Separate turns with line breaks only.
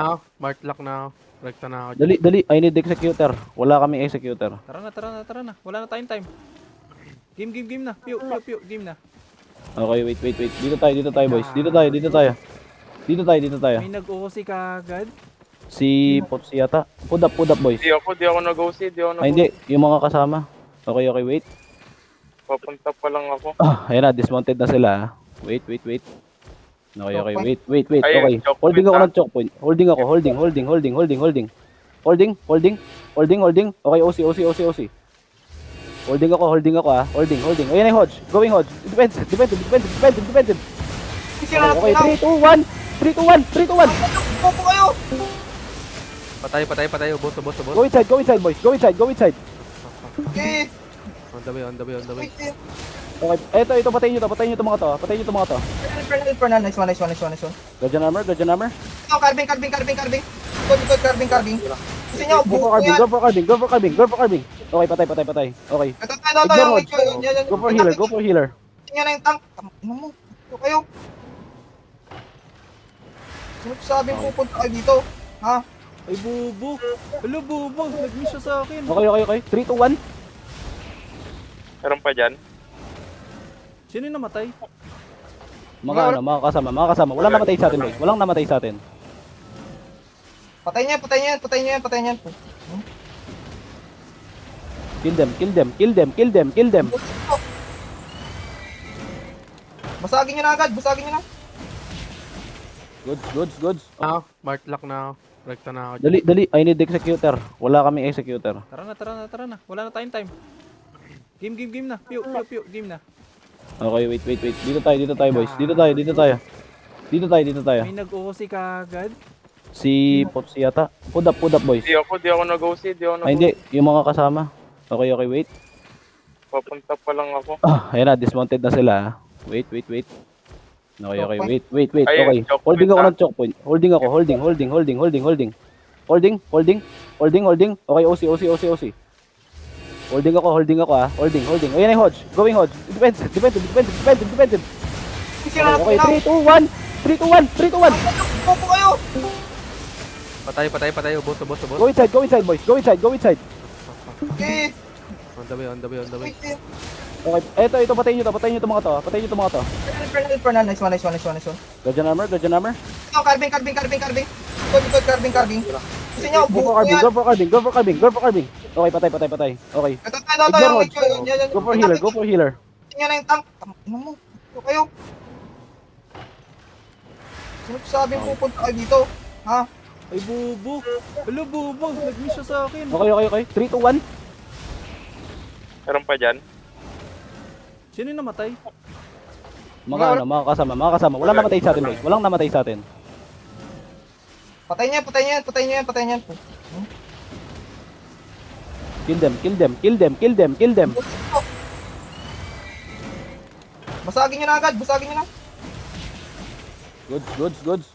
Smart lock na ako. Rekta na ako dyan.
Dali, dali. I need executor. Wala kaming executor.
Tara na. Wala na tayong time. Game na. Pew, game na.
Okay, wait. Dito tayo, boys. Dito tayo.
May nag-OC ka agad.
Si Pops yata. Put up, boys.
Di ako nag-OC,
Ay, hindi. Yung mga kasama. Okay, wait.
Papunta pa lang ako.
Ayan na, dismounted na sila. Wait. Okay, wait.
Ayun,
Okay.
choke
Holding
point,
ako ng choke point. Holding. Holding. Okay, OC. Holding ako ah. Holding. Ayan ay Hodge. Going Hodge. Defensive. Okay, 3, 2, 1. 3, 2, 1.
Popo kayo!
Patay. Ubos.
Go inside, boys. Go inside.
Okay.
On the way.
Wait,
Okay, ito, patayin nyo to mga to.
Fernand. Nice one.
Guardian armor.
Ito, carving. Good, carving. Gusto nyo,
Go
buko yan.
for carbing. Okay, patay. Okay.
Ito,
Ignore
wait,
Hodge.
yan.
Go for healer.
Tingnan na yung tank. Ano mo? Ito kayo. Sino sabing pupunta kayo dito? Ha?
Ay, bubo. Hello, bubo. Nag-miss siya sa akin.
Okay. 3, 2, 1.
Meron pa dyan.
Sino yung namatay?
Mga kasama. Walang namatay sa atin, boys.
Patay niya yan.
Kill them.
Basagin nyo na agad,
Goods.
Smart lock na ako. Rekta na ako dyan.
Dali. I need executor. Wala kaming executor.
Tara na. Wala na tayong time. Game na. Pew, game na.
Okay, wait. Dito tayo, boys. Dito tayo.
May nag-OC ka agad.
Si Pops yata. Put up, boys.
Di ako nag-OC,
Ay, hindi. Yung mga kasama. Okay, wait.
Papunta pa lang ako.
Ayan na, dismounted na sila. Wait. Okay, wait. Okay.
Ayun, choke
Holding
point,
ako ng choke point. Holding. Okay, OC. Holding ako ah. Holding. Ayan ay Hodge. Going Hodge. Defensive. Okay, 3, 2, 1.
Popo kayo!
Patay. Ubos.
Go inside, boys. Go inside.
Okay.
On the way.
Wait,
Okay, ito, patayin nyo to mga to.
Fernand. Nice one.
Guardian armor.
Ito, carving. Good, carving. Gusto nyo, buko yan.
Go for carbing. Okay, patay. Okay.
Ito,
Ignore
wait,
Hodge.
yan.
Go for healer.
Tingnan na yung tank. Ano mo? Ito kayo. Sino sabing pupunta kayo dito? Ha?
Ay, bubo. Hello, bubo. Nag-miss siya sa akin.
Okay. 3, 2, 1.
Meron pa dyan.
Sino yung namatay?
Mga kasama. Walang namatay sa atin, boys.
Patay niya yan.
Kill them.
Basagin nyo na agad,
Goods.